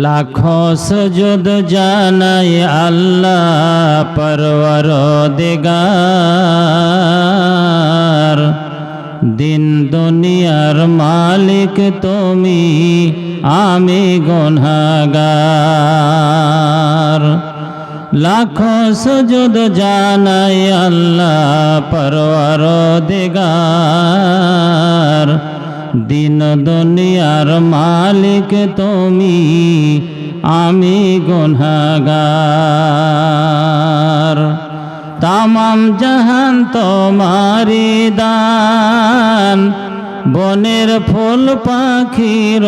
লাখো সুজুদ জানাই আল্লাহ পরওয়ারদিগার। দিন দুনিয়ার মালিক তুমি, আমি গুনাহগার। লাখো সুজুদ জানাই আল্লাহ পরওয়ারদিগার। দিন দুনিয়ার মালিক তুমি, আমি গুনাহগার। তামাম জাহান তোমারি দান, বনের ফুল পাখির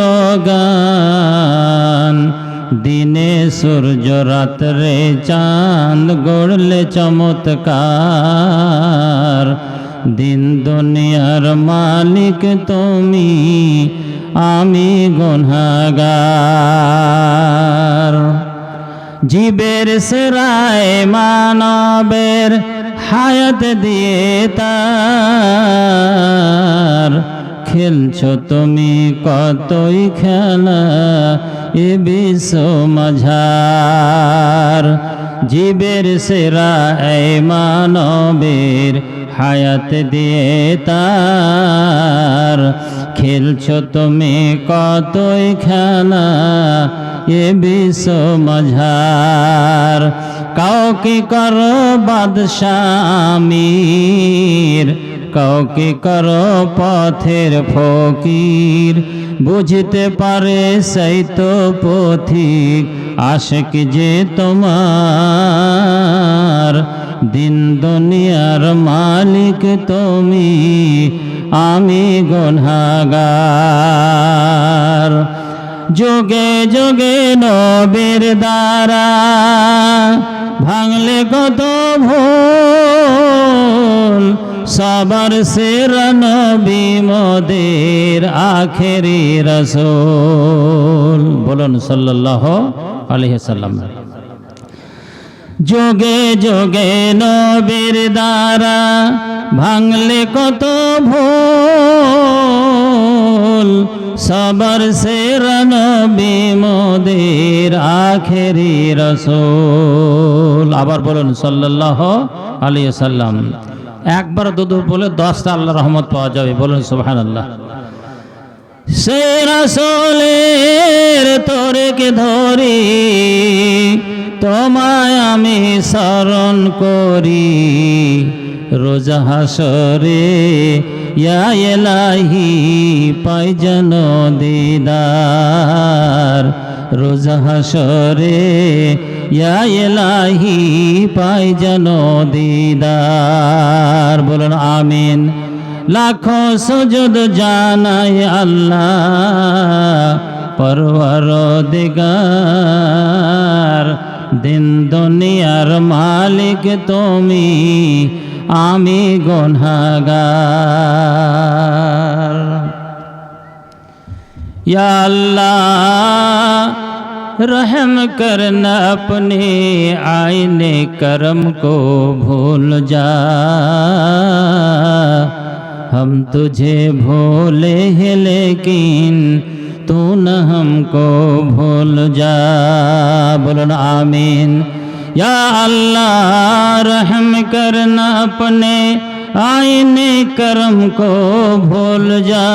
গান। দিনে সূর্য রাত্রে চাঁদ গড়লে চমৎকার। দিন দুনিয়ার মালিক তুমি, আমি গুনাহগার। জীবের সেরায় মানবের হায়াত দিয়ে তার। খেলছো তুমি কতই খেলা এ বিশ্ব মাঝার। জীবের সেরায় মানবের হায়াত দিয়ে তার। খেলছো তুমি কতই খেলা এ বিশ্ব মাঝার। কাউকে করো বাদশাহ আমির, কাউকে করো পথের ফকির। বুঝতে পারে সেই তো পথিক আশিক যে তোমার। দিন দুনিয়ার মালিক তুমি, আমি গুনাহগার। যোগে যোগে নবীর দ্বারা ভাঙলে কত ভুল। সবার সেরা নবী মোদের আখেরি রাসূল। বলুন সাল্লাল্লাহু আলাইহি সাল্লাম। যোগে যোগে নবীর দ্বারা ভাঙলে কত ভুল। সবার সেরা নবী মোদের আখেরি রাসূল। আবার বলুন সাল্লাল্লাহু আলাইহি সাল্লাম। একবার দুদু বলে 10টা আল্লাহর রহমত পাওয়া যাবে। বলুন সুবহানাল্লাহ। সে রাসূলের তরিকে ধরি, তোমায় আমি স্মরণ করি। রোজ হাসরে ইয়া ইলাহি পাই যেন দিদার। রোজ হাসরে ইয়া ইলাহি পাই যেন দিদার। বলুন আমিন। লাখো সুজুদ জানাই আল্লাহ পরওয়ারদিগার। দিন দুনিয়ার মালিক তুমি, আমি গুনাহগার। या अल्लाह रहम करना अपने आईने करम को भूल जा। हम तुझे भूले हैं लेकिन तू न हमको भूल जा। बोलो ना आमीन। या अल्लाह रहम करना अपने आईने करम को भूल जा।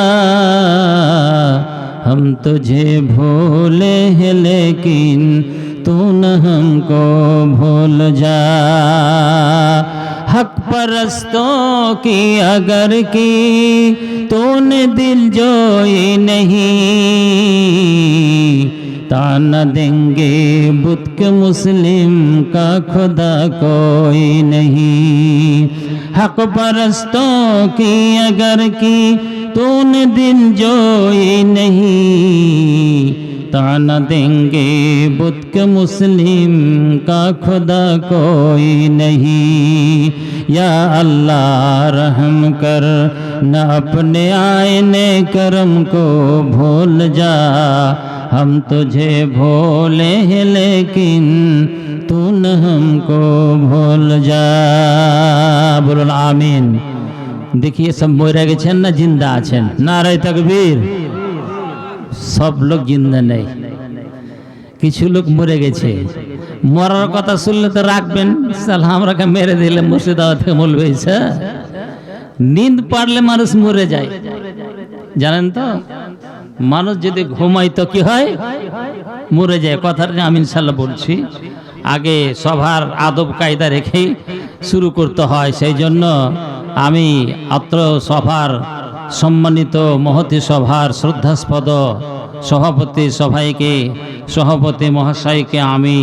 हम तुझे भूले हैं लेकिन तू न हमको भूल जा। हक परस्तों की अगर की तूने दिल जोई नहीं। ताना देंगे बुत के मुस्लिम का खुदा कोई नहीं। हक परस्तों की अगर की तूने दिल जोई नहीं। ताना देंगे बुत के मुस्लिम का खुदा कोई नहीं। या अल्लाह रहम कर न अपने आईने करम को भूल जा। हम तुझे भूले हैं लेकिन तू न हमको भूल जा। बोलो आमीन। देखिए सब मरे गेছেন না जिंदा আছেন? नारे तकबीर। सब लोग जिंदा नहीं। কিছু লোক মরে গেছে, মরার কথা শুনলে তো রাখবেন, সালা আমরাকে মেরে দিলে মুর্শিদাবাদ থেকে মূল্য হয়েছে। নিন্দ পারলে মানুষ মরে যায়, জানেন তো? মানুষ যদি ঘুমায় তো কি হয়? মরে যায়। কথাটা আমি ইনশাল্লাহ বলছি। আগে সভার আদব কায়দা রেখেই শুরু করতে হয়, সেই জন্য আমি অত্র সভার সম্মানিত মহতী সভার শ্রদ্ধাস্পদ সভাপতি সভাপতি মহাশয়কে আমি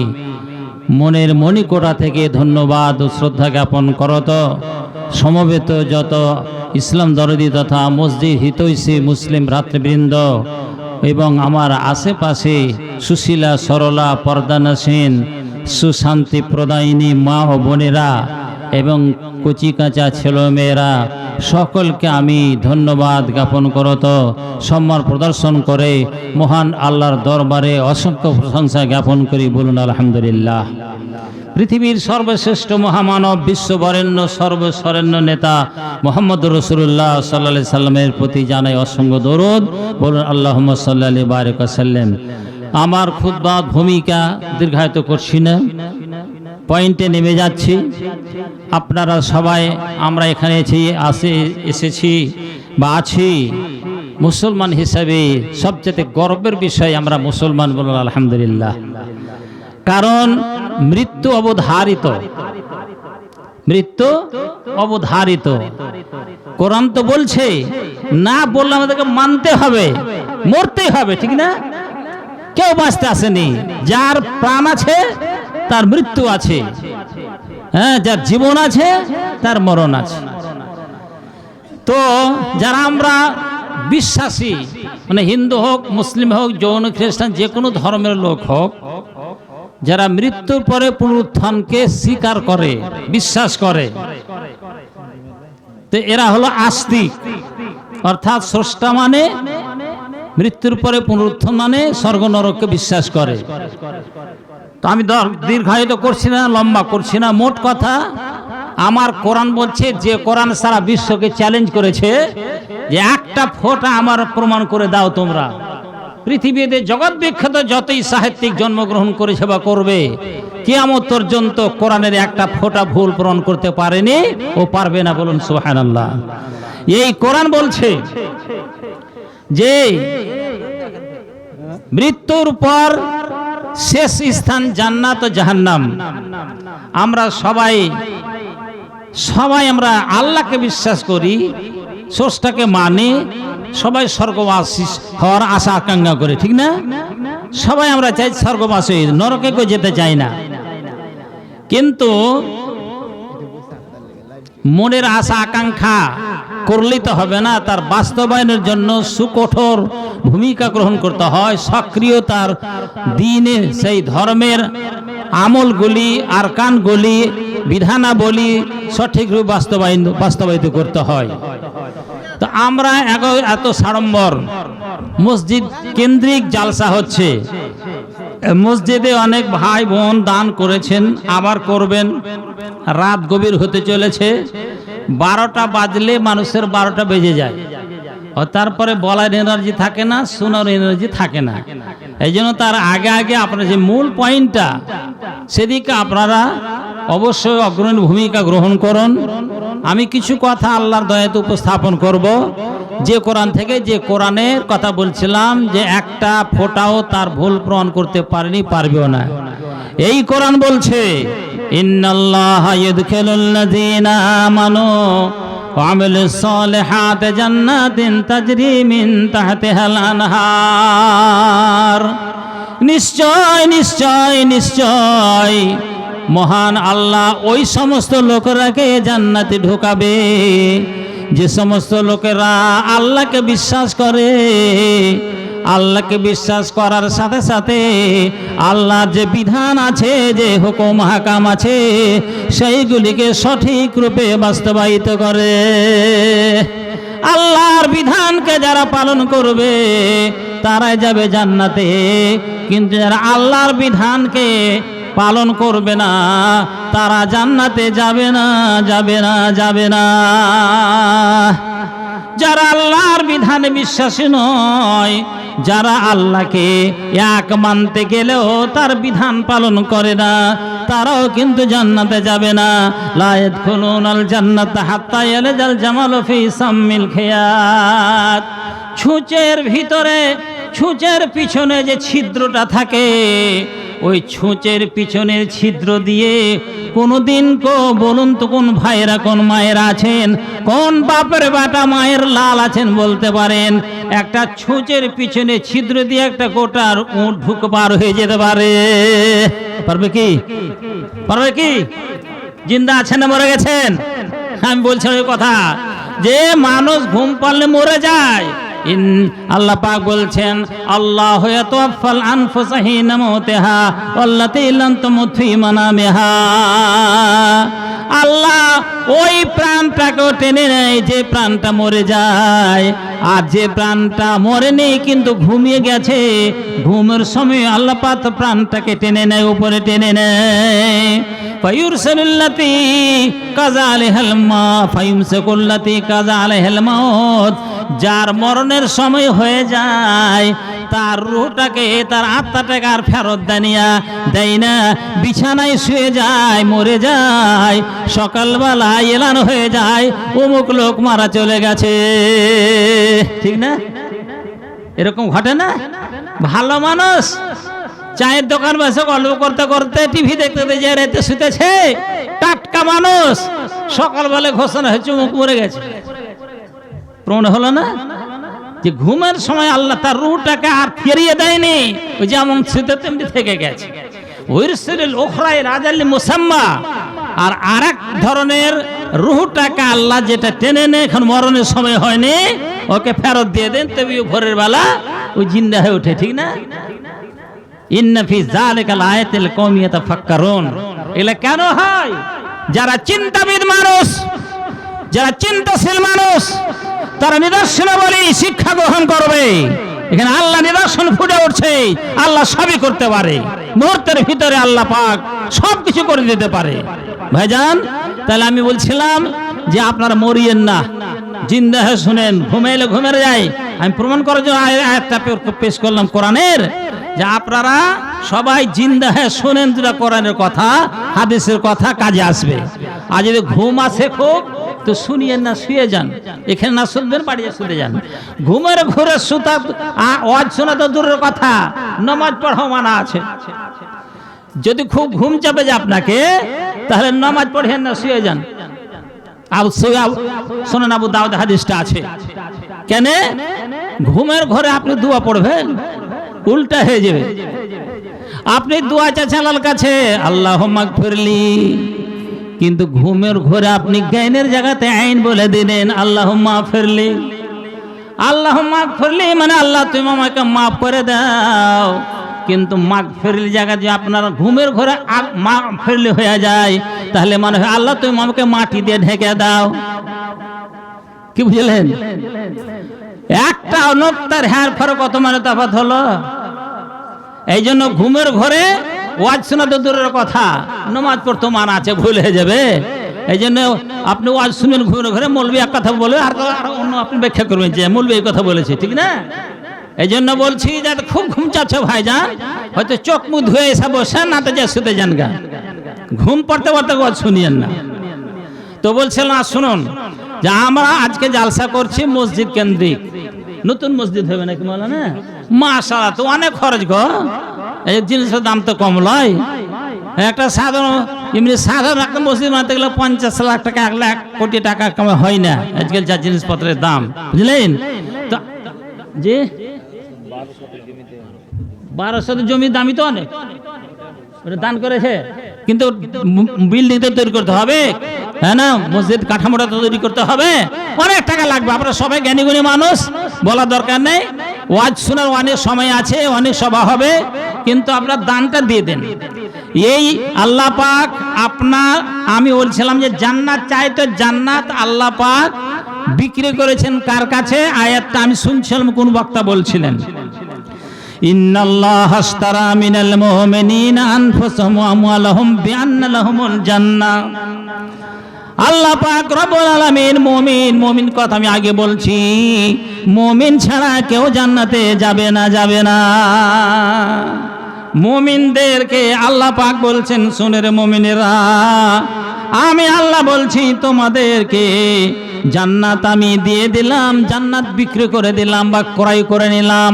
মনের মণিকোটা থেকে ধন্যবাদ ও শ্রদ্ধা জ্ঞাপন করত। সমবেত যত ইসলাম দরদি তথা মসজিদ হিতৈষী মুসলিম ভ্রাতৃবৃন্দ এবং আমার আশেপাশে সুশীলা সরলা পর্দানাসীন সুশান্তি প্রদায়িনী মা ও বোনেরা এবং কচিকাঁচা ছেলেমেয়েরা সকলকে আমি ধন্যবাদ জ্ঞাপন করত, সম্মান প্রদর্শন করে মহান আল্লাহর দরবারে অসংখ্য প্রশংসা জ্ঞাপন করি। বলুন আলহামদুলিল্লাহ। পৃথিবীর সর্বশ্রেষ্ঠ মহামানব বিশ্ববরেণ্য সর্বশরণ্য নেতা মোহাম্মদ রাসূলুল্লাহ সাল্লাল্লাহু আলাইহি সাল্লামের প্রতি জানাই অসংখ্য দরুদ। বলুন আল্লাহুম্মা সাল্লি আলাইহি বারিক ওয়া সাল্লিম। আমার খুতবা ভূমিকা দীর্ঘায়িত করছি না, পয়েন্টে নেমে যাচ্ছি। আপনারা সবাই আমরা এখানে এসেছি বা আছি মুসলমান হিসাবে সবচেয়ে গর্বের বিষয় আমরা মুসলমান। বলুন আলহামদুলিল্লাহ। কারণ মৃত্যু অবধারিত, মৃত্যু অবধারিত। কোরআন তো বলছে, না বললে আমাদেরকে মানতে হবে, মরতেই হবে, ঠিক না? কেউ বাঁচতে আসেনি, যার প্রাণ আছে তার মৃত্যু আছে, হ্যাঁ, যার জীবন আছে তার মরণ আছে। তো যারা আমরা বিশ্বাসী, মানে হিন্দু হোক, মুসলিম হোক, জৈন, খ্রিস্টান, যে কোনো ধর্মের লোক হোক, যারা মৃত্যুর পরে পুনরুত্থানকে স্বীকার করে, বিশ্বাস করে, তো এরা হলো আস্তিক। অর্থাৎ স্রষ্টা মানে, মৃত্যুর পরে পুনরুত্থান মানে স্বর্গ নরককে বিশ্বাস করে। তো আমি দীর্ঘায়িত করছি না, লম্বা করছি না। মোট কথা আমার কোরআন বলছে, যে কোরআন সারা বিশ্বকে চ্যালেঞ্জ করেছে যে একটা ফোঁটা আমার প্রমাণ করে দাও তোমরা। পৃথিবীতে জগৎ বিখ্যাত যতই সাহিত্যিক জন্মগ্রহণ করেছে বা করবে, কিয়ামত পর্যন্ত কোরআনের একটা ফোঁটা ভুল প্রমাণ করতে পারেনি ও পারবে না। বলুন সুবহানাল্লাহ। এই কোরআন বলছে যে মৃত্যুর পর শেষ স্থান জান্নাত ও জাহান্নাম। আমরা সবাই আমরা আল্লাহকে বিশ্বাস করি, স্রষ্টাকে মানে, সবাই স্বর্গবাসী হওয়ার আশা আকাঙ্ক্ষা করে, ঠিক না? সবাই আমরা চাই স্বর্গবাসী, নরকে কেউ যেতে চাই না। কিন্তু মনের আশা আকাঙ্ক্ষা করলেই তো হবে না, তার বাস্তবায়নের জন্য সুকঠোর ভূমিকা গ্রহণ করতে হয়। সক্রিয়তার দিনে সেই ধর্মের আমলগুলি, আরকানগুলি, বিধানাবলী সঠিকভাবে বাস্তবায়িত করতে হয়। তো আমরা এত সাড়ম্বর, মসজিদ কেন্দ্রিক জালসা হচ্ছে, মসজিদে অনেক ভাই বোন দান করেছেন, আবার করবেন। রাত গভীর হতে চলেছে, 12টা বাজলে মানুষের 12টা বেজে যায়, তারপরে বলার এনার্জি থাকে না, শোনার এনার্জি থাকে না। এই জন্য তার আগে আপনার যে মূল পয়েন্টটা, সেদিকে আপনারা অবশ্যই অগ্রণী ভূমিকা গ্রহণ করুন। আমি কিছু কথা আল্লাহর দয়াতে উপস্থাপন করব, যে কোরআন থেকে, যে কোরআনের কথা বলছিলাম যে একটা ফোঁটাও তার ভুল প্রমাণ করতে পারেনি, পারবেও না। এই কোরআন বলছে, ইন্নাল্লাহা ইয়াদখিলুল্লাযীনা আমানু ওয়া আমিলুস সালিহাতি জান্নাতিন তাজরি মিন তাহতিহাল আনহার। নিশ্চয় নিশ্চয় নিশ্চয় মহান আল্লাহ ওই সমস্ত লোকেরাকে জান্নাতে ঢোকাবে যে সমস্ত লোকেরা আল্লাহকে বিশ্বাস করে। আল্লাহকে বিশ্বাস করার সাথে সাথে আল্লাহর যে বিধান আছে, যে হুকুম হাকাম আছে, সেইগুলিকে সঠিক রূপে বাস্তবায়িত করে। আল্লাহর বিধানকে যারা পালন করবে তারাই যাবে জান্নাতে, কিন্তু যারা আল্লাহর বিধানকে পালন করবে না তারা জান্নাতে যাবে না, যাবে না, যাবে না। যারা আল্লাহর বিধানে বিশ্বাসী নয় যারা আল্লাহকে এক মানতে গেলেও তার বিধান পালন করে না, তারাও কিন্তু জান্নাতে যাবে না। লা ইয়াদখুলুনাল জান্নাতা হাত্তা ইয়ালিজাল জামালু ফি সাম্মিল খিয়াত। ছুঁচের ভিতরে, ছুঁচের পিছনে যে ছিদ্রটা থাকে, ওই ছুঁচের পিছনের ছিদ্র দিয়ে কোনদিন বলুন তো কোন ভাইরা কোন মায়েরা আছেন, কোন বাপের বাটা মায়ের লাল আছেন বলতে পারেন একটা ছুঁচের পিছনে ছিদ্র দিয়ে একটা গোটার উট ঢুক পার হয়ে যেতে পারে? পারবে কি? পারবে কি? জিন্দা আছেন না মরে গেছেন? আমি বলছি ওই কথা যে মানুষ ঘুম পারলে মরে যায়। আল্লাহ পাক বলছেন আল্লাহু ইয়াতাওয়াফাল আনফুসা হিনা মাউতিহা ওয়াল্লাতী লাম তামুত ফী মানামিহা। আল্লাহ ওই প্রাণটাকেও টেনে নেয় যে প্রাণটা মরে যায়, আর যে প্রাণটা মরেনি কিন্তু ঘুমিয়ে গেছে, ঘুমের সময় আল্লাহ পাক প্রাণটাকে টেনে নেয়, উপরে টেনে নেয়। ফায়ুরসিলুল্লাতী কাযা আলাইহাল মাউত ফায়ুমসিকুল্লাতী কাযা আলাইহাল মাউত। যার মরণের সময় হয়ে যায় তার রূহটাকে, তার আত্মাটাকে আর ফেরত দেয় না, বিছানায় শুয়ে যায়, মরে যায়। সকালবেলা এলান হয়ে যায় অমুক লোক মারা চলে গেছে, ঠিক না? এরকম ঘটে না? ভালো মানুষ চায়ের দোকান বসে গল্প করতে করতে টিভি দেখতে যে রাতে শুতেছে, টাটকা মানুষ সকালবেলা ঘোষণা হয়েছে অমুক মরে গেছে। প্রমাণ হলো না যে ঘুমের সময় আল্লাহ তার রূহটাকে আর ফিরিয়ে দেয়নি, ওই যেমন শুতে তেমনি থেকে গেছে। ওয়ারসিলুল উখরায়ে রাজালি মুসাম্মা। আর আরেক ধরনের রূহটাকে আল্লাহ যেটা টেনে নেয় এখন মরণের সময় হয়নি, ওকে ফেরত দিয়ে দেন, তবে ভোরের বেলা ওই জিন্দা হয়ে ওঠে, ঠিক না? ইন্না ফি যালিকা লায়াতিল লিকাওমিন ইয়াতাফাক্কারুন। এগুলা কেন হয়? যারা চিন্তাবিদ মানুষ, যারা চিন্তাশীল মানুষ, তারা নিদর্শনাবলী শিক্ষা গ্রহণ করবে। এখানে আল্লাহ নিদর্শন ফুটে উঠছে, আল্লাহ সবই করতে পারে, মুহূর্তের ভিতরে আল্লাহ পাক সবকিছু করে দিতে পারে। ভাইজান, তাহলে আমি বলছিলাম যে আপনারা মরিয়েন না, জিন্দা হয়ে শুনেন, ঘুমাইলে ঘুমের যায়। আমি প্রমাণ করার জন্য আয়াতটা পেশ করলাম কোরআনের, যে আপনারা সবাই জিন্দা হয়ে শুনেন, যেটা কোরআনের কথা, হাদিসের কথা কাজে আসবে। আর যদি ঘুম আসে খুব, তো শুনিয়েন না, শুয়ে যান। এখানে না শুনবেন, বাড়িতে শুতে যান। ঘুমের ঘুরে সুতা ওয়াজ শোনা তো দূরের কথা, নামাজ পড়াও মানা আছে। যদি খুব ঘুম চাপে যায় আপনাকে, তাহলে নামাজ পড়েন না, শুয়ে যান। শোনেন, আবু দাউদ হাদিসটা আছে। কেন? ঘুমের ঘরে আপনি দোয়া পড়বেন, উল্টা হয়ে যাবে। আপনি দোয়া চাচ্ছেন আল্লাহর কাছে, আল্লাহুম্মা গফিরলি, কিন্তু ঘুমের ঘরে আপনি জ্ঞানের জায়গাতে আইন বলে দিলেন আল্লাহুম্মা গফিরলি। আল্লাহুম্মা গফিরলি মানে আল্লাহ তুমি আমাকে মাফ করে দাও। কিন্তু মাগফিরলি জায়গা যে আপনার ঘুমের ঘরে মাগফিরলি হয়ে যায়, তাহলে মনে হয় আল্লাহ তুমি আমাকে মাটি দিয়ে ঢেকে দাও। কি বুঝলেন? একটা অনুত্তর হ্যার ফর কত মানে তফাৎ হলো। এই জন্য ঘুমের ঘরে ওয়াজ শোনা তো দূরের কথা, নামাজ পড়তে মানা আছে, ভুল হয়ে যাবে। এই জন্য আপনি ওয়াজ শুনেন ঘুমের ঘরে, মৌলবি এক কথা বলবে আর অন্য আপনি ব্যাখ্যা করবেন যে মৌলবি এই কথা বলেছে, ঠিক না? এই জন্য বলছি যে খুব ঘুম চাচ্ছে ভাইজান, হয়তো চোখ মুখ ধুয়ে এসে বসেন, না তো যা শুতে যান গা, ঘুম পড়তে পড়তে ওয়াজ শুনিয়েন না। তো বলছিলাম, শুনুন যে আমরা আজকে জালসা করছি মসজিদ কেন্দ্রিক, নতুন মসজিদ হবে নাকি মাওলানা? মাশাআল্লাহ, তো অনেক খরচ গো, এই জিনিসের দাম তো কম লয়। একটা সাধারণ এমনি সাধারণ একটা মসজিদ বানাতে গেলে 50 লাখ টাকা, 1 লাখ কোটি টাকা কমে হয় না আজকাল যা জিনিসপত্রের দাম, বুঝলেন? তো যে 1200 জমি দামি তো অনেক, ওটা দান করেছে, কিন্তু বিল্ডিং তো তৈরি করতে হবে, হ্যাঁ না? মসজিদ কাঠামোটা তো তৈরি করতে হবে, অনেক টাকা লাগবে। আপনারা সবাই জ্ঞানী গুণী মানুষ, বলার দরকার নেই। ওয়াজ শোনার অনেক সময় আছে, অনেক সভা হবে, কিন্তু আপনার দানটা দিয়ে দেন। এই আল্লাহ পাক আপনার, আমি বলছিলাম যে জান্নাত চাই, তো জান্নাত আল্লাহ পাক বিক্রি করেছেন কার কাছে? আয়াতটা আমি শুনছিলাম, কোন বক্তা বলছিলেন, ইন্নাল্লাহা আশতারা মিনাল মুমিনিনা আনফুসাহুম ওয়া আমওয়ালাহুম বিআন্না লাহুমুল জান্নাহ। আল্লাহ পাক রব্বুল আলামিন মুমিন কথা আমি আগে বলছি, মুমিন ছাড়া কেউ জান্নাতে যাবে না। মুমিনদেরকে আল্লাহ পাক বলছেন, শুনে রে মুমিনেরা, আমি আল্লাহ বলছি তোমাদেরকে জান্নাত আমি দিয়ে দিলাম, জান্নাত বিক্রি করে দিলাম বা ক্রয় করে নিলাম।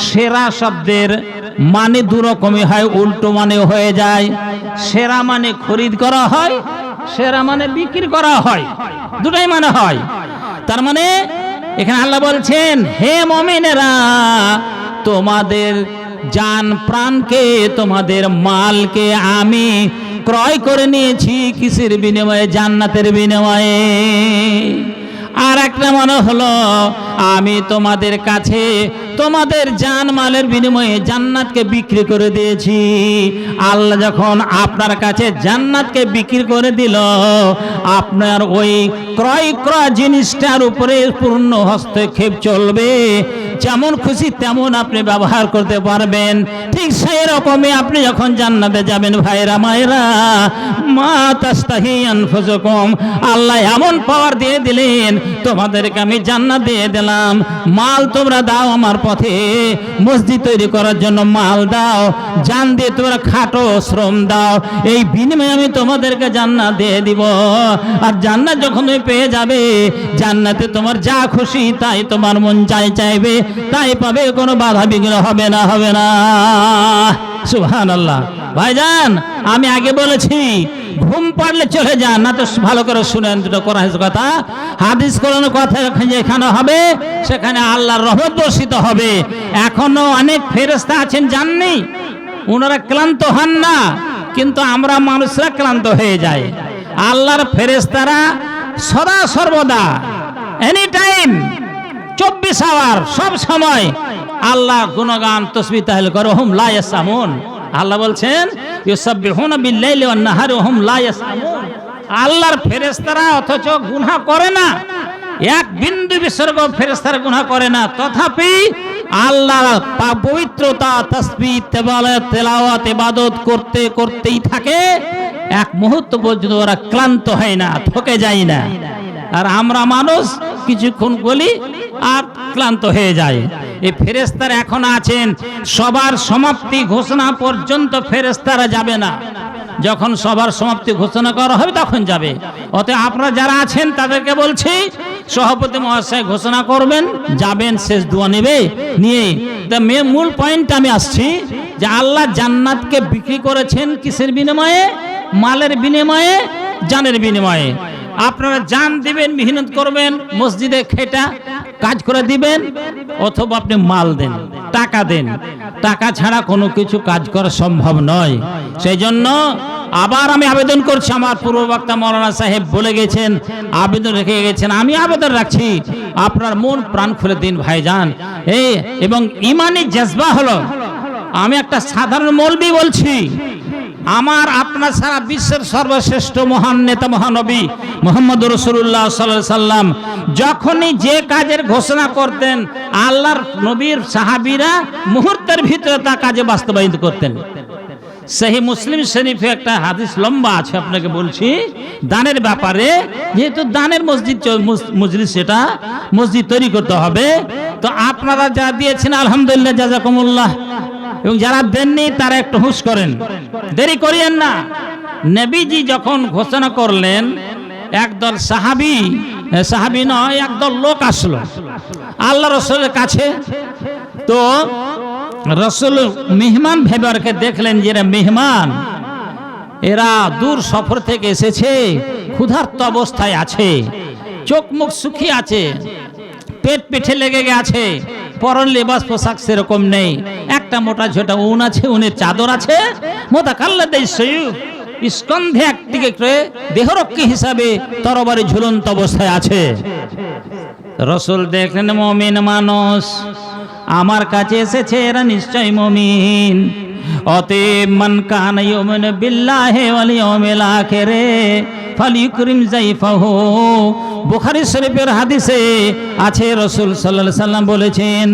সেরা শব্দের মানে দু রকমই হয়, উল্টো মানে হয়ে যায়। সেরা মানে খরিদ করা হয়, সেরা মানে বিক্রি করা হয়, দুটাই মানে হয়। তার মানে এখানে আল্লাহ বলছেন, হে মুমিনেরা, তোমাদের জান প্রাণকে, তোমাদের মালকে আমি ক্রয় করে নিয়েছি কিসের বিনিময়ে? জান্নাতের বিনিময়ে। আর একটা মানে হলো, আমি তোমাদের কাছে তোমাদের জান মালের বিনিময়ে জান্নাতকে বিক্রি করে দিয়েছি। আল্লাহ যখন আপনার কাছে জান্নাতকে বিক্রি করে দিল, আপনার ওই ক্রয় জিনিসটার উপরে পূর্ণ হস্তক্ষেপ চলবে। যেমন খুশি তেমন আপনি ব্যবহার করতে পারবেন। ঠিক সেই রকমই আপনি যখন জান্নাতে যাবেন ভাইরা মায়েরা, মা তাস্তাহি আনফুসুকুম, আল্লাহ এমন পাওয়ার দিয়ে দিলেন, তোমাদেরকে আমি জান্নাত দিয়ে দিলাম। মাল তোমরা দাও আমার পথে, মসজিদ তৈরি করার জন্য মাল দাও, জান দিয়ে তোমরা খাটো, শ্রম দাও, এই বিনিময়ে আমি তোমাদেরকে জান্নাত দিয়ে দিব। আর জান্নাত যখন তুমি পেয়ে যাবে, জান্নাতে তোমার যা খুশি তাই তোমার মন চাইবে তাই পাবে, কোনো বাধা বিঘ্ন হবে না। সুবহানাল্লাহ। ভাইজান, আমি আগে বলেছি, ঘুম পাড়লে চলে যান, না তো ভালো করে শুনেন দুটো কোরআনের কথা, হাদিস কোরআনের কথা যেখানে হবে সেখানে আল্লাহর রহমত বর্ষিত হবে। এখনো অনেক ফেরেশতা আছেন জাননি, ওনারা ক্লান্ত হন না, কিন্তু আমরা মানুষরা ক্লান্ত হয়ে যায়। আল্লাহর ফেরেশতারা সদা সর্বদা, এনি টাইম, 24 আওয়ার, সব সময় আল্লাহ গুণগান তাসবিহ তাহলিল করে, হুম লা ইয়াসামুন। আল্লাহ বলছেন, ইউসাব্বিহুনা বিল-লাইলি ওয়ান-নাহারি ওয়া হুম লা ইয়াসামুন। আল্লাহর ফেরেশতারা অথচ গুনাহ করে না, এক বিন্দু বিসর্গ ফেরেশতারা গুনাহ করে না, তথাপি আল্লাহর পবিত্রতা, তাসবিহ, তেলাওয়াত, ইবাদত করতেই থাকে। এক মুহূর্ত পর্যন্ত ওরা ক্লান্ত হয় না, থকে যায় না। আর আমরা মানুষ কিছুক্ষণ বলি আর ক্লান্ত হয়ে যায়। এই ফেরেশতারা এখন আছেন, সবার সমাপ্তি ঘোষণা পর্যন্ত ফেরেশতারা যাবে না। যখন সবার সমাপ্তি ঘোষণা করা হবে তখন যাবে। অতএব আপনারা যারা আছেন তাদেরকে বলছি, সভাপতি মহাশয় ঘোষণা করবেন, যাবেন, শেষ দোয়া নিয়ে মূল পয়েন্ট আমি আসছি যে আল্লাহ জান্নাতকে বিক্রি করেছেন কিসের বিনিময়ে? মালের বিনিময়ে, জানের বিনিময়ে। আপনারা জান দিবেন, মেহনত করবেন, মসজিদে খেটা কাজ করে দিবেন, অথবা আপনি মাল দেন, টাকা দেন। টাকা ছাড়া কোনো কিছু কাজ করা সম্ভব নয়। সেই জন্য আবার আমি আবেদন করছি, আমার পূর্ববক্তা মৌলানা সাহেব বলে গেছেন, আবেদন রেখে গেছেন, আমি আবেদন রাখছি, আপনার মন প্রাণ খুলে দিন ভাইজান। এবং ইমানি জজবা হলো, আমি একটা সাধারণ মৌলবি বলছি, আমার আপনার সারা বিশ্বের সর্বশ্রেষ্ঠ মহান নেতা মহানবী মুহাম্মদ রাসূলুল্লাহ সাল্লাল্লাহু আলাইহি সাল্লাম যখনই যে কাজের ঘোষণা করতেন, আল্লাহর নবীর সাহাবীরা মুহূর্তের ভিতরে তা কাজে বাস্তবায়িত করতেন। সহিহ মুসলিম শরীফে একটা হাদিস লম্বা আছে, আপনাকে বলছি দানের ব্যাপারে। যেহেতু দানের মসজিদ সেটা মসজিদ তৈরি করতে হবে, তো আপনারা যা দিয়েছেন আলহামদুলিল্লাহ, জাযাকুমুল্লাহ, এবং যারা দেননি তারা একটু হুঁশ করেন, দেরি করিয়েন না। নবীজি যখন ঘোষণা করলেন, একদল সাহাবী নয়, একদল লোক আসলো আল্লাহ রাসূলের কাছে। তো রাসূল মেহমান ভেবে দেখলেন যে এরা মেহমান, এরা দূর সফর থেকে এসেছে, ক্ষুধার্ত অবস্থায় আছে, চোখ মুখ শুকিয়ে আছে, পেটে লেগে গেছে, পরন লেবাস পোশাক সেরকম নেই, একটা মোটা ঝোটা উন আছে, উনের চাদর আছে, মোতাকাল্লাদাই সাইয়ুফ, স্কন্ধে একদিকে দেহরক্ষী হিসাবে তরবারি ঝুলন্ত অবস্থায় আছে। রাসূল দেখলেন মুমিন মানুষ আমার কাছে এসেছে, এরা নিশ্চয় মুমিন। অতএব মান কানা ইউমিনু বিল্লাহি ওয়াল ইয়াউমিল আখির ফালিউকরিম যায়ফাহু। বুখারী শরীফের হাদিসে আছে রাসূল সাল্লাল্লাহু আলাইহি সাল্লাম বলেছেন,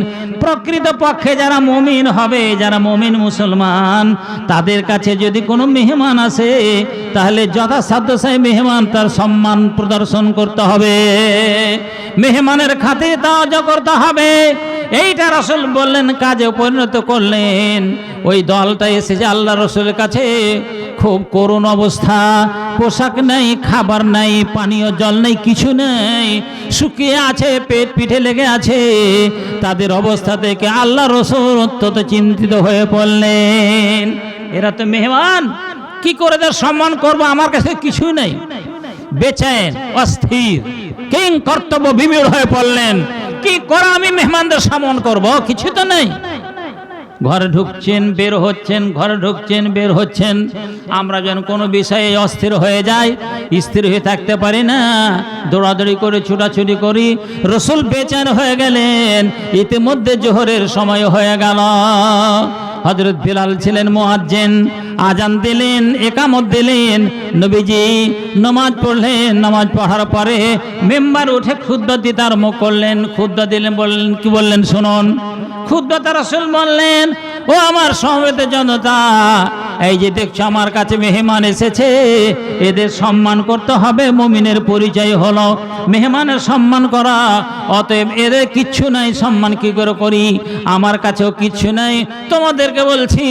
প্রকৃত পক্ষে যারা মুমিন হবে, যারা মুমিন মুসলমান, তাদের কাছে যদি কোনো মেহমান আসে তাহলে যথাসাধ্য সেই মেহমান তার সম্মান প্রদর্শন করতে হবে, মেহমানের খাতির তাওয়াজ্জু করতে হবে। এইটা রাসূল বললেন, কাজে পরিণত করলেন। ওই দলটা এসেছে আল্লাহ রাসূলের কাছে, খুব করুণ অবস্থা, পোশাক নেই, খাবার নাই, পানীয় জল নেই, কিছু নেই, শুকিয়ে আছে, পেট পিঠে লেগে আছে। তাদের অবস্থা দেখে আল্লাহ রাসূল অত্যন্ত চিন্তিত হয়ে পড়লেন। এরা তো মেহমান, কি করে এদের সম্মান করব, আমার কাছে কিছু নেই। বেচেন, অস্থির, কিং কর্তব্য বিমূঢ় হয়ে পড়লেন। কি করে আমি মেহমানদের সম্মান করব, কিছু তো নেই। ঘরে ঢুকছেন, বের হচ্ছেন, ঘরে ঢুকছেন, বের হচ্ছেন। আমরা যেন কোনো বিষয়ে অস্থির হয়ে যাই, স্থির হয়ে থাকতে পারি না, দৌড়াদৌড়ি করে ছুটাছুটি করি। রাসূল বেচেন হয়ে গেলেন। ইতিমধ্যে জোহরের সময় হয়ে গেল। হযরত বিলাল ছিলেন মুয়াজ্জিন, আজান দিলেন, ইকামত দিলেন। নবীজি নামাজ পড়লেন। নামাজ পড়ার পরে মেম্বার উঠে খুতবা দিতে আরম্ভ করলেন। খুতবা দিলেন, বললেন, কি বললেন শুনুন। খুতবাতে রাসূল বললেন, ও আমার সমবেত জনতা, এই যে দেখছো আমার কাছে মেহমান এসেছে, এদের সম্মান করতে হবে। মুমিনের পরিচয় হলো মেহমানের সম্মান করা। অতএব এদের কিচ্ছু নাই, সম্মান কি করে করি, আমার কাছেও কিচ্ছু নাই। তোমাদেরকে বলছি,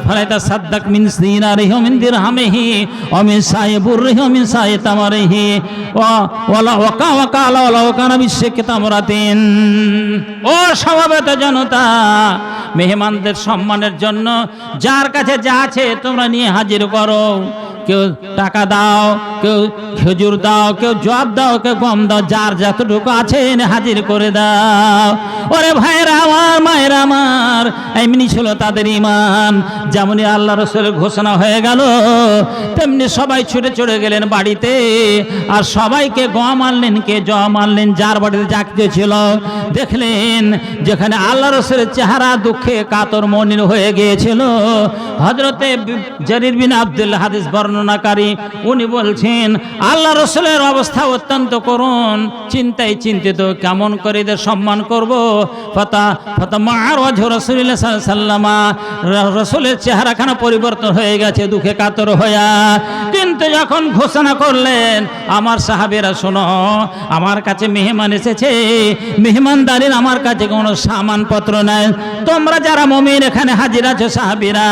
ফালাইতা সাদ্দাক মিন সিনারিহি মিন দিরহামিহি ওয়া মিন সাইবুররিহি মিন সাইতামারিহি ওয়ালা ওয়াকালা ওয়ালা ওয়াকানা বিশিকি তামরাতিন। ও সমবেত জনতা, মেহমানদের সম্মানের জন্য যার কাছে যা আছে তোমরা নিয়ে হাজির করো। কেউ টাকা দাও, কেউ খেজুর দাও, কেউ জব দাও, কেউ গম দাও, যার যতটুকু আছে এনে হাজির করে দাও। ওরে ভাইরা আমার, মায়েরা আমার, এমনি ছিল তাদের ঈমান। যেমনি আল্লাহ রাসূলের ঘোষণা হয়ে গেল, তেমনি সবাই ছুটে চলে গেলেন বাড়িতে। আর সবাইকে গম আনলেন, কে জম আনলেন, যার বাড়িতে যা ছিল। দেখলেন যেখানে আল্লাহ রাসূলের চেহারা দুঃখে কাতর মলিন হয়ে গিয়েছিল। হযরতে জারির বিন আব্দুল্লাহ হাদিস বর্ণনাকারী, উনি বলছেন আল্লাহ রাসূলের অবস্থা অত্যন্ত করুণ, চিন্তায় চিন্তিত, কেমন করে এদের সম্মান করব। রাসূলুল্লাহ সাল্লাল্লাহু আলাইহি ওয়াসাল্লাম, রাসূলের চেহারাখানা পরিবর্তন হয়ে গেছে দুঃখে কাতর হয়ে। কিন্তু যখন ঘোষণা করলেন, আমার সাহাবীরা শোনো, আমার কাছে মেহমান এসেছে, মেহমানদারির আমার কাছে কোনো সামানপত্র নাই। তোমরা যারা মুমিন এখানে হাজির আছো, সাহাবীরা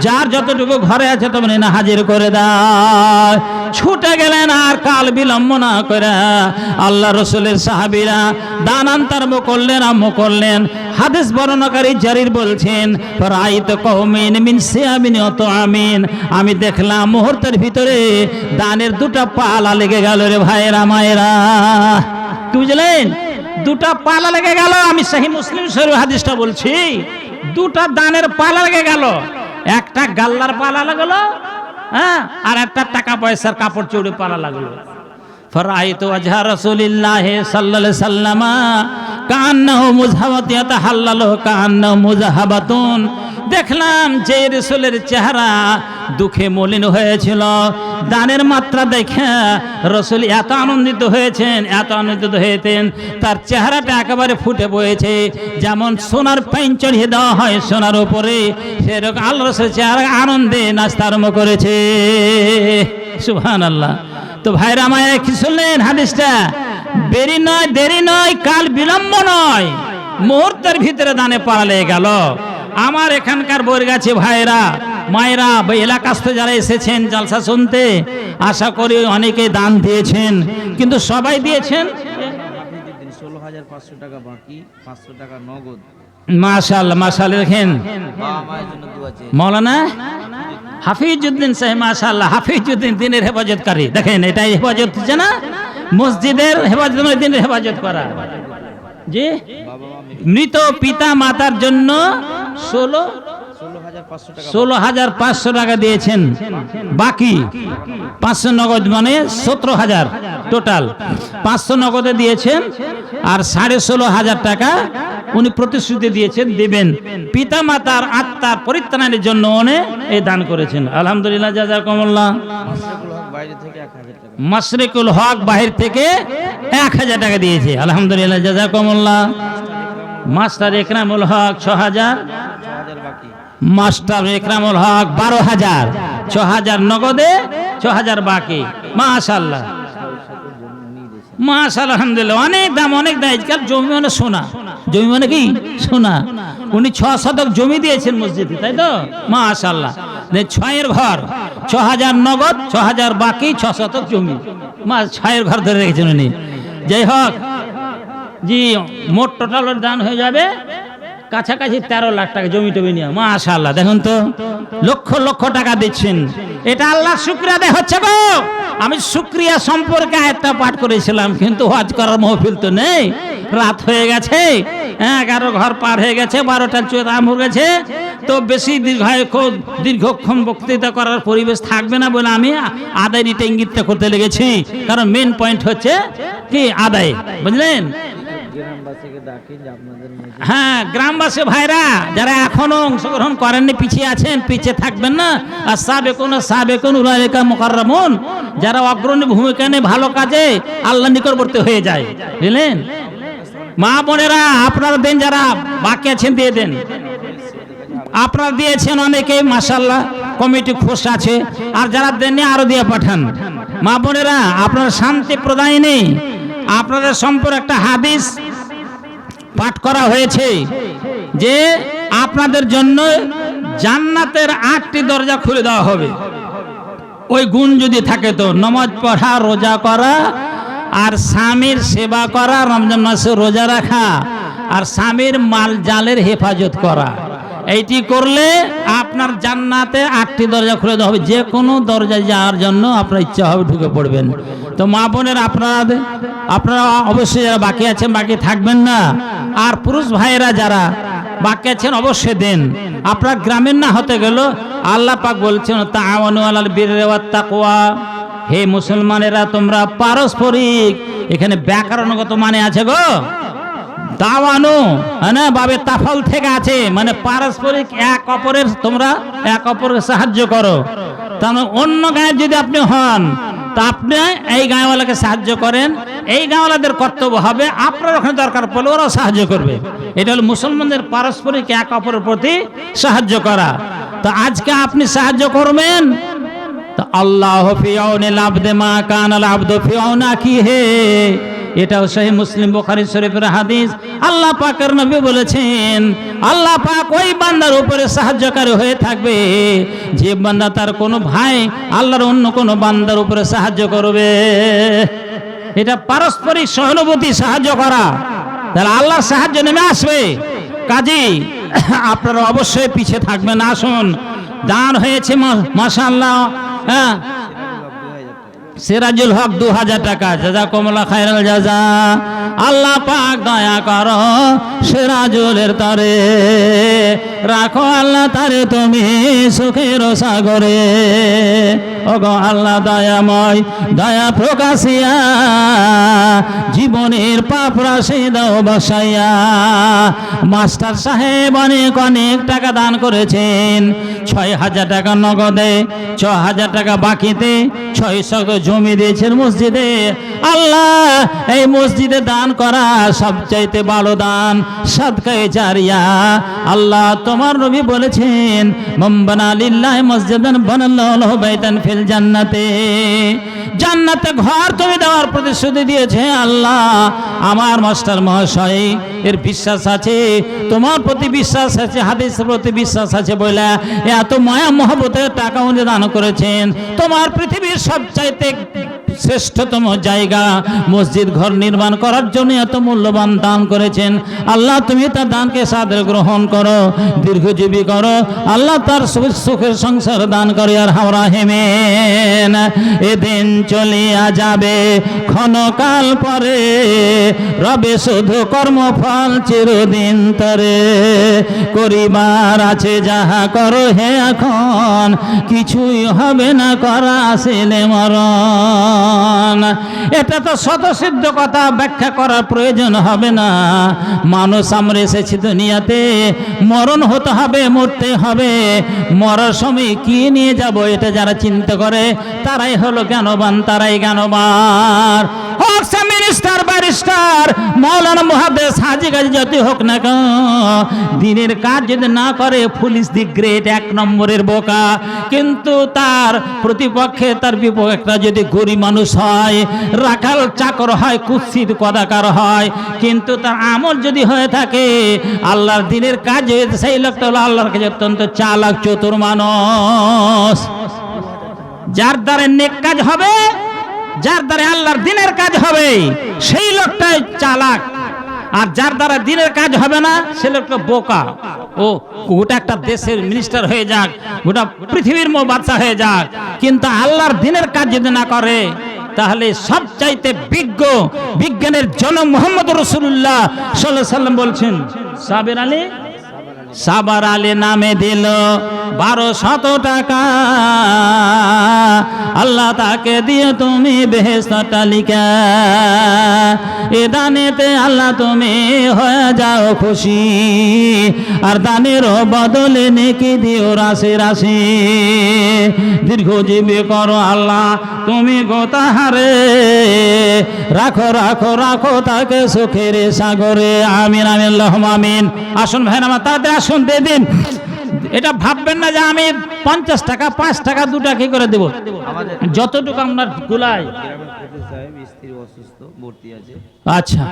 যার যতটুকু ঘরে আছে তোমরা না হাজির করে দাও। ছুটে গেলেন, আর কাল বিলম্ব না করে আল্লাহ রাসূলের সাহাবীরা দান আনতে আরম্ভ করলেন। হাদিস বর্ণনাকারী জারির বলছেন, রাআইতু কওমিন মিন সিয়ামিন ওয়া তুআমিন, আমি দেখলাম মুহূর্তের ভিতরে দানের দুটো পালা লেগে গেল। রে ভাইরা মায়েরা, কি বুঝলেন, দুটো পালা লেগে গেল। আমি সহিহ মুসলিম শরীফ হাদিসটা বলছি, দুটো দানের পালা লেগে গেল। একটা গাল্লার পালা লাগলো, হ্যাঁ, আর একটা টাকা পয়সার কাপড় চোপড়ে পালা লাগলো। ফারাআইতু ওয়াজহা রাসূলিল্লাহি সাল্লাল্লাহু আলাইহি ওয়াসাল্লাম কান্নাহু মুযহাবাতুন ইয়াতাহাল্লালু কান্নাহু মুযহাবাতুন। দেখলাম যে রাসূলের চেহারা দুঃখে মলিন হয়েছিল, দানের মাত্রা দেখে রাসূল এত আনন্দিত হয়েছেন, তার চেহারাটা একেবারে ফুটে পড়েছে। যেমন সোনার পাইন চড়িয়ে দেওয়া হয় সোনার উপরে, সেরকম আল্লাহ রাসূলের চেহারা আনন্দে নাচতে আরম্ভ করেছে। সুবহানাল্লাহ। তো ভাইরা মায়েরা, কি শুনলেন হাদিসটা? দেরি নয়, কাল বিলম্ব নয়, মুহূর্তের ভিতরে দানে পালা গেল। আমার এখানকার বরগাছি ভাইরা মায়েরা, এলাকাস্থ যারা এসেছেন জালসা শুনতে, আশা করি অনেকে দান দিয়েছেন, কিন্তু সবাই দিয়েছেন 16,500 টাকা বাকি, 500 টাকা নগদ। মাশাআল্লাহ, মাশাআল্লাহ। দেখেন মাওলানা হাফিজউদ্দিন সাহেব, মাশাআল্লাহ, হাফিজউদ্দিন দিনের হেফাজতকারী। দেখেন, এটাই হেফাজত হচ্ছে না, মসজিদের হেফাজত, দিনের হেফাজত করা। জি, মৃত পিতা মাতার জন্য 16,500 টাকা দিয়েছেন, বাকি 500 নগদ, মানে 17,000 টোটাল। 500 নগদে দিয়েছেন, আর 16,500 টাকা উনি প্রতিশ্রুতি দিয়েছেন দিবেন। পিতা মাতার আত্মার পরিত্রাণের জন্য উনি এই দান করেছেন। আলহামদুলিল্লাহ, জাযাকুমুল্লাহ। বাইরে থেকে 1000 টাকা। মাশরিকুল হক বাহির থেকে 1000 টাকা দিয়েছে, আলহামদুলিল্লাহ, জাযাকুমুল্লাহ। মাস্টার ইকরামুল হক 6000, 6000 বাকি। মাস্টার ইকরামুল হক 12000, 6000 নগদে, 6000 বাকি। মাশাআল্লাহ, মাশাআল্লাহ, আলহামদুলিল্লাহ। অনেক দাম, অনেক দাম। আজকাল জমি মানে সোনা, জমি মানে কি সোনা। উনি 6 শতক জমি দিয়েছেন মসজিদে, তাই তো? মাশাআল্লাহ। 6-এর ঘর, 6000 নগদ, 6000 বাকি, 6 শতক জমি। 6-এর ঘর ধরে রেখেছেন উনি। যাই হোক জি, মোট টোটাল দান হয়ে যাবে কাছাকাছি 13 লাখ টাকা জমি টমি নিয়ে। মাশাআল্লাহ, দেখুন তো, লক্ষ লক্ষ টাকা দিচ্ছেন। এটা আল্লাহ শুকরিয়া আদায় হচ্ছে গো। আমি শুকরিয়া সম্পর্কে আয়াতটা পাঠ করেছিলাম, কিন্তু হজ করার মাহফিল তো নেই, রাত হয়ে গেছে, 11 ঘর পার হয়ে গেছে, 12টা চোরাম হয়ে গেছে, তো বেশি দীর্ঘক্ষণ বক্তৃতা করার পরিবেশ থাকবে না বলে আমি আদায় নিতে ইঙ্গিতটা করতে লেগেছি। কারণ মেন পয়েন্ট হচ্ছে কি আদায়, বুঝলেন? গ্রামবাসীকে ডাকেন যে আপনাদের মসজিদ। হ্যাঁ, গ্রামবাসী ভাইরা যারা এখনো অংশগ্রহণ করেননি, পিছিয়ে আছেন, পিছিয়ে থাকবেন না। আর সাবেকুন উলাইকা মুকাররামুন, যারা অগ্রণী ভূমিকা নিয়ে ভালো কাজে আল্লাহ নিকটবর্তী হয়ে যায়, বুঝলেন? মা বোনেরা আপনারা দেন, যারা বাকি আছেন দিয়ে দেন। আপনারা দিয়েছেন অনেকে, মাশাআল্লাহ, কমিটি খুশ আছে। আর যারা দেননি আরো দিয়ে পাঠান। মা বোনেরা, আপনারা শান্তি প্রদায়িনী, আপনাদের সম্পর্কে একটা হাদিস পাঠ করা হয়েছে যে আপনাদের জন্য জান্নাতের 8টি দরজা খুলে দেওয়া হবে। ওই গুণ যদি থাকে তো নামাজ পড়া, রোজা করা, আর স্বামীর সেবা করা, রমজান মাসে রোজা রাখা, আর স্বামীর মাল জালের হেফাজত করা। এইটি করলে আপনার জান্নাতে 8টি দরজা খুলে দেওয়া হবে। যে কোনো দরজায় যাওয়ার জন্য আপনার ইচ্ছা হবে ঢুকে পড়বেন। তো মা বোনের আপনারা অবশ্যই যারা বাকি আছেন বাকি থাকবেন না। আর পুরুষ ভাইয়েরা যারা বাকি আছেন অবশ্যই দেন। আপনার গ্রামের না হতে গেল, আল্লাহ পাক বলছেন তাআওয়ানু আলাল বিররি ওয়াত তাকওয়া, হে মুসলমানেরা তোমরা পারস্পরিক, এখানে ব্যাকরণগত মানে আছে গো, তাওয়ানু, হ্যাঁ, বাবে তাফল থেকে আছে, মানে পারস্পরিক তোমরা এক অপরের সাহায্য করো। তাহলে অন্য গায়ে যদি আপনি হন, তা আপনি এই গাঁওয়ালাকে সাহায্য করেন, এই গাঁওয়ালাদের কর্তব্য হবে আপনার ওখানে দরকার পড়লে ওরাও সাহায্য করবে। এটা হলো মুসলমানদের পারস্পরিক এক অপরের প্রতি সাহায্য করা। তো আজকে আপনি সাহায্য করবেন, তো আল্লাহ ফি আউনিল আবদি মা কানাল আবদু ফি আউনি আখিহি, এটাও সহিহ মুসলিম বুখারী শরীফের হাদিস। আল্লাহ পাকের নবী বলেছেন, আল্লাহ পাক ওই বান্দার উপরে সাহায্যকারী হয়ে থাকবে যে বান্দা তার কোনো ভাই আল্লাহর অন্য কোনো বান্দার উপরে সাহায্য করবে। এটা পারস্পরিক সহানুভূতি, সাহায্য করা, তাহলে আল্লাহর সাহায্য নেমে আসবে। কাজেই আপনারা অবশ্যই পিছিয়ে থাকবেন। আসুন, দান হয়েছে মাশাআল্লাহ। হ্যাঁ, সিরাজুল হক 2000 টাকা, জাযাকুমুল্লাহ খায়রাল জাযা। আল্লাহ পাক দয়া করো সিরাজুলের তরে, রাখো আল্লাহ তারে তুমি সুখের সাগরে। ওগো আল্লাহ দয়াময়, দয়া প্রকাশিয়া জীবনের পাপ রাশি দাও বসাইয়া। মাস্টার সাহেব অনেক অনেক টাকা দান করেছেন, 6000 টাকা নগদে, 6000 টাকা বাকিতে, 600 জমি দিয়েছেন মসজিদে। আল্লাহ, এই মসজিদে দান করা সবচাইতে বড় দান, সাদকায়ে জারিয়া। আল্লাহ, তোমার নবী বলেছেন মান বানা লিল্লাহি মসজিদান বানাল্লাহু লাহু বাইতান ফিল জান্নাতে, জান্নাতে ঘর তুমি দেওয়ার প্রতিশ্রুতি দিয়েছে। আল্লাহ, আমার মাস্টার মহাশয় এর বিশ্বাস আছে, তোমার প্রতি বিশ্বাস আছে, হাদিসের প্রতি বিশ্বাস আছে বলে এত মায়া মহব্বতের টাকা উনি দান করেছেন। তোমার পৃথিবীর সবচাইতে শ্রেষ্ঠতম জায়গা মসজিদ ঘর নির্মাণ করার জন্য এত মূল্যবান দান করেছেন। আল্লাহ, তুমি তার দানকে সাদরে গ্রহণ করো, দীর্ঘজীবী করো। আল্লাহ তার সুখের সংসার দান করে। আর হাওরাহেমেন, এদিন চলিয়া যাবে ক্ষণকাল পরে, রবে শুধু কর্মফল চিরদিন তরে। করিবার আছে যাহা করো হে এখন, কিছুই হবে না করা আসিলে মরণ। মরণ। এটা তো স্বতঃসিদ্ধ কথা, ব্যাখ্যা করার প্রয়োজন হবে না। মানুষ আমরা এসেছি দুনিয়াতে, মরণ হতে হবে, মরতে হবে। মরার সময় কি নিয়ে যাব এটা যারা চিন্তা করে তারাই হলো জ্ঞানবান, তারাই জ্ঞানবান। হোক সে মিনিস্টার, ব্যারিস্টার, মাওলানা, মুহাদ্দিস, হাজী, গাজী যতই হোক না কেন, দিনের কাজ যদি না করে পুলিশ দি গ্রেট, 1 নম্বরের বোকা। কিন্তু তার প্রতিপক্ষে, তার বিপক্ষে যদি গরিব মানুষ হয়, রাখাল চাকর হয়, কুৎসিত কদাকার হয়, কিন্তু তার আমল যদি হয়ে থাকে আল্লাহর দিনের কাজ, সেই লোকটা হলো আল্লাহর কাছে অত্যন্ত চালাক, চতুর মানুষ। যার দ্বারা নেক কাজ হবে, যার দ্বারা আল্লাহর দিনের কাজ হবে, সেই লোকটাই চালাক। আর যার দ্বারা দিনের কাজ হবে না সে লোকটা বোকা। ও গোটা একটা দেশের মিনিস্টার হয়ে যাক, গোটা পৃথিবীর বাদশা হয়ে যাক, কিন্তু আল্লাহর দিনের কাজ যদি না করে তাহলে সবচাইতে বিজ্ঞ, বিজ্ঞানের জনক মুহাম্মদ রাসূলুল্লাহ সাল্লাল্লাহু আলাইহি সাল্লাম বলছেন, সাবার আলী নামে দিল 1200 টাকা, আল্লাহ তাকে দিয়ে তুমি বেহেশত তালিকা, এ দানেতে আল্লাহ তুমি হয়ে যাও খুশি, আর দানের বদলে নেকি দিও রাশি রাশি, দীর্ঘজীবী করো আল্লাহ তুমি গোতাহারে, রাখো রাখো রাখো তাকে সুখের সাগরে, আমিন আমিন আল্লাহুম্মা আমিন। আসুন ভাই আমার তাড়াতাড়ি আসুন, দিয়ে দিন। এটা ভাববেন না যে আমি 50 টাকা, 5 টাকা, 2 টাকা কি করে দেব, যতটুকু আপনার গুলাই। গ্রামের খতিব সাহেব স্ত্রী অসুস্থ, ভর্তি আছে। আচ্ছা